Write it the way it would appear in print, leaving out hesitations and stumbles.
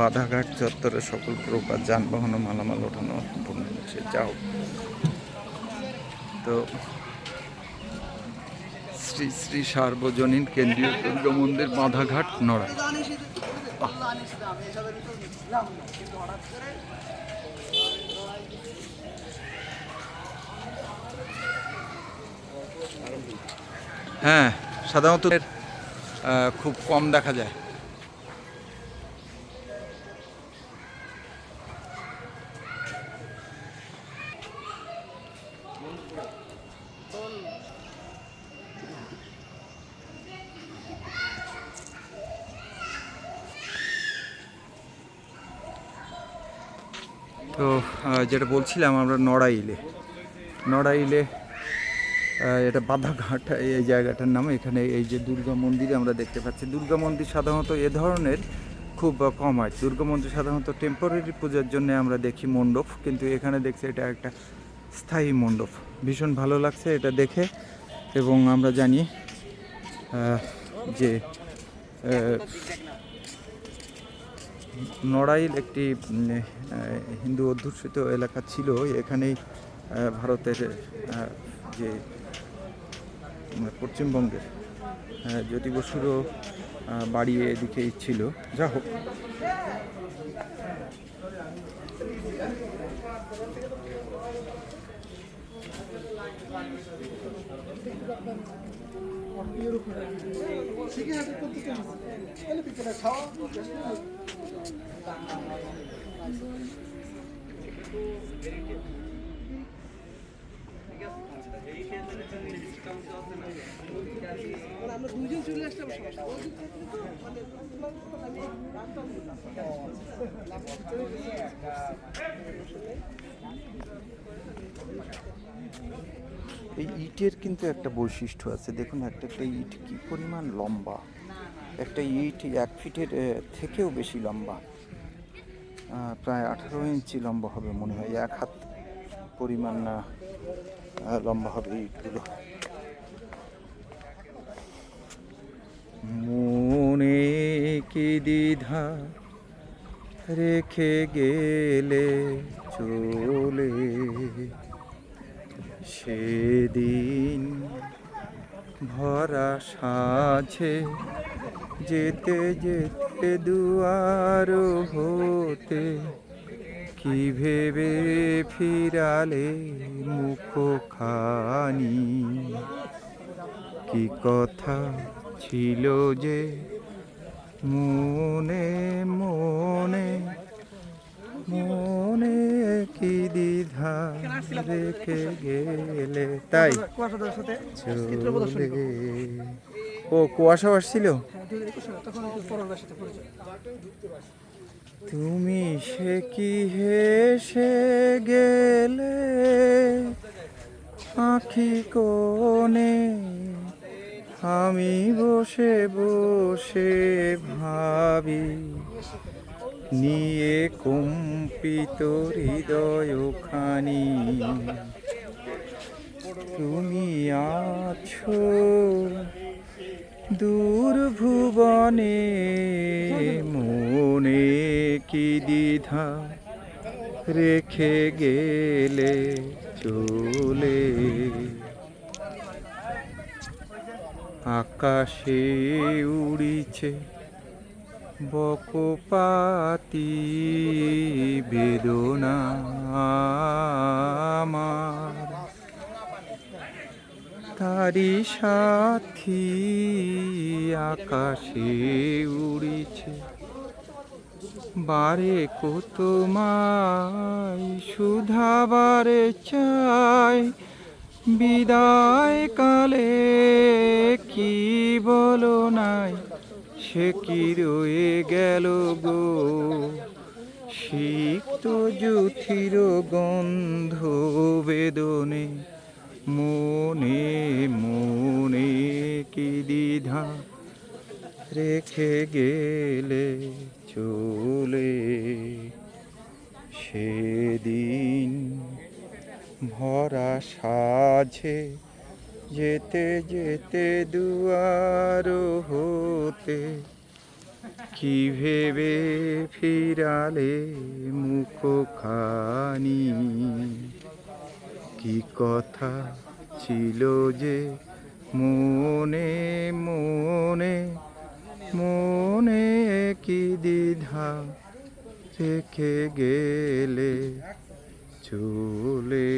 বাধাঘাট চত্বরে সকল প্রকার যানবাহন ও মালামাল ওঠানো সম্পূর্ণ হয়েছে। যাও তো শ্রী শ্রী সার্বজনীন কেন্দ্রীয় দুর্গা মন্দির বাধাঘাট নড়াই। হ্যাঁ, সাধারণত খুব কম দেখা যায়। তো যেটা বলছিলাম, আমরা নড়াইলে এটা বাধাঘাট এই জায়গাটার নাম। এখানে এই যে দুর্গা মন্দির আমরা দেখতে পাচ্ছি, দুর্গা মন্দির সাধারণত এ ধরনের খুব কম হয়। দুর্গা মন্দির সাধারণত টেম্পোরারি পূজার জন্য আমরা দেখি মণ্ডপ, কিন্তু এখানে দেখছি এটা একটা স্থায়ী মণ্ডপ। ভীষণ ভালো লাগছে এটা দেখে। এবং আমরা জানি যে নড়াইল একটি হিন্দু অধ্যুষিত এলাকা ছিল। এখানেই ভারতের যে পশ্চিমবঙ্গের জ্যোতি বসুরও বাড়ি এদিকেই ছিল। যা হোক, আমরা দুজন চলে আসলাম। এই ইটের কিন্তু একটা বৈশিষ্ট্য আছে। দেখুন, একটা ইট কি পরিমাণ লম্বা। একটা ইট 1 ফিটের থেকেও বেশি লম্বা, প্রায় 18 ইঞ্চি লম্বা হবে মনে হয়। 1 হাত পরিমাণ লম্বা হবে ইটগুলো। মনে কি দ্বিধা রেখে গেলে চলে, সেদিন ভরা সাঝে যেতে যেতে দুয়ার হতে, কি ভেবে ফিরালে মুখখানি, কি কথা ছিল যে মনে মনে, মনে কি দ্বিধা রেখে গেলে। তাই চলে। ও কুয়াশা আসছিল। তুমি সে কি হেসে গেলে আঁখি কোণে, আমি বসে বসে ভাবি, নিয়ে কম্পিত হৃদয়খানি। তুমি আছো দূর ভুবনে, মনে কি দ্বিধা রেখে গেলে চলে। আকাশে উড়িছে বকপাতি বেদনা আমার, তারি সাথী আকাশে উড়িছে। বারে কত মাই সুধাবারে চাই, বিদায় কালে কি বলো নাই, সে কি রয়ে গেল গো, সিক্ত জ্যোতির গন্ধ বেদনে, মনে মনে কি দ্বিধা রেখে গেলে চলে। সেদিন ভরা সাঝে যেতে যেতে দুয়ার হতে, কি ভেবে ফিরালে মুখখানি, কি কথা ছিল যে মনে মনে, মনে কি দ্বিধা রেখে গেলে চলে।